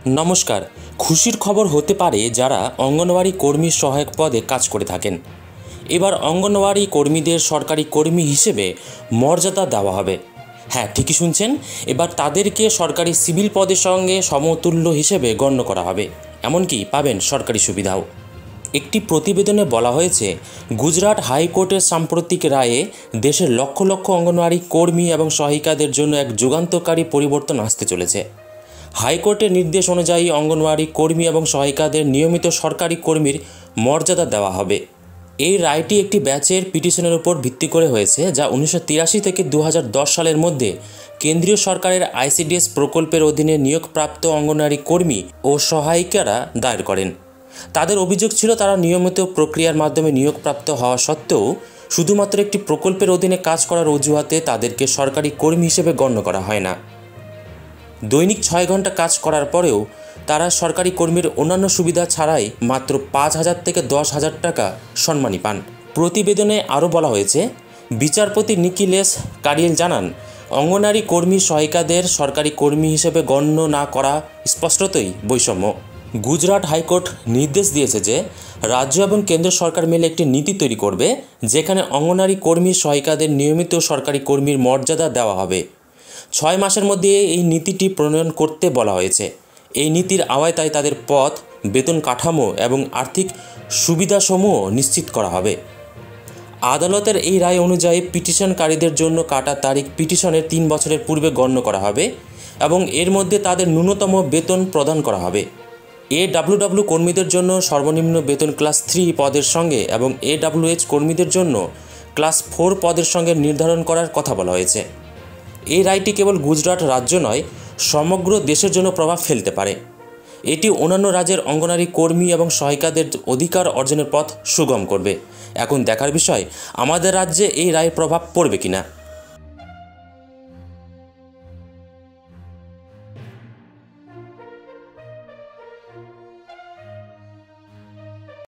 নমস্কার। খুশির খবর হতে পারে যারা অঙ্গনওয়াড়ি কর্মী সহায়ক পদে কাজ করে থাকেন। এবার অঙ্গনওয়াড়ি কর্মীদের সরকারি কর্মী হিসেবে মর্যাদা দেওয়া হবে। হ্যাঁ, ঠিকই শুনছেন। এবার তাদেরকে সরকারি সিভিল পদের সঙ্গে সমতুল্য হিসেবে গণ্য করা হবে, এমনকি পাবেন সরকারি সুবিধাও। একটি প্রতিবেদনে বলা হয়েছে, গুজরাট হাইকোর্টের সাম্প্রতিক রায়ে দেশের লক্ষ লক্ষ অঙ্গনওয়াড়ি কর্মী এবং সহায়িকাদের জন্য এক যুগান্তকারী পরিবর্তন আসতে চলেছে। হাইকোর্টের নির্দেশ অনুযায়ী অঙ্গনওয়াড়ি কর্মী এবং সহায়িকাদের নিয়মিত সরকারি কর্মীর মর্যাদা দেওয়া হবে। এই রায়টি একটি ব্যাচের পিটিশনের উপর ভিত্তি করে হয়েছে, যা 1983 থেকে 2010 সালের মধ্যে কেন্দ্রীয় সরকারের আইসিডিএস প্রকল্পের অধীনে নিয়োগপ্রাপ্ত অঙ্গনওয়াড়ি কর্মী ও সহায়িকারা দায়ের করেন। তাদের অভিযোগ ছিল, তারা নিয়মিত প্রক্রিয়ার মাধ্যমে নিয়োগপ্রাপ্ত হওয়া সত্ত্বেও শুধুমাত্র একটি প্রকল্পের অধীনে কাজ করার অজুহাতে তাদেরকে সরকারি কর্মী হিসেবে গণ্য করা হয় না। দৈনিক 6 ঘন্টা কাজ করার পরেও তারা সরকারি কর্মীর অন্যান্য সুবিধা ছাড়াই মাত্র 5,000 থেকে 10,000 টাকা সম্মানী পান। প্রতিবেদনে আরও বলা হয়েছে, বিচারপতি নিকিলেশ কারিয়েল জানান, অঙ্গনওয়াড়ি কর্মী সহায়িকাদের সরকারি কর্মী হিসেবে গণ্য না করা স্পষ্টতই বৈষম্য। গুজরাট হাইকোর্ট নির্দেশ দিয়েছে যে রাজ্য এবং কেন্দ্র সরকার মিলে একটি নীতি তৈরি করবে, যেখানে অঙ্গনওয়াড়ি কর্মী সহায়িকাদের নিয়মিত সরকারি কর্মীর মর্যাদা দেওয়া হবে। 6 মাসের মধ্যে এই নীতিটি প্রণয়ন করতে বলা হয়েছে। এই নীতির আওতায় তাদের পদ, বেতন কাঠামো এবং আর্থিক সুবিধাসমূহ নিশ্চিত করা হবে। আদালতের এই রায় অনুযায়ী পিটিশনকারীদের জন্য কাটা তারিখ পিটিশনের 3 বছরের পূর্বে গণ্য করা হবে এবং এর মধ্যে তাদের ন্যূনতম বেতন প্রদান করা হবে। এডব্লিউডব্লিউ কর্মীদের জন্য সর্বনিম্ন বেতন ক্লাস 3 পদের সঙ্গে এবং এডব্লিউএইচ কর্মীদের জন্য ক্লাস 4 পদের সঙ্গে নির্ধারণ করার কথা বলা হয়েছে। এই রায়টি কেবল গুজরাট রাজ্য নয়, সমগ্র দেশের জন্য প্রভাব ফেলতে পারে। এটি অন্যান্য রাজ্যের অঙ্গনওয়াড়ি কর্মী এবং সহায়িকাদের অধিকার অর্জনের পথ সুগম করবে। এখন দেখার বিষয়, আমাদের রাজ্যে এই রায়ের প্রভাব পড়বে কিনা।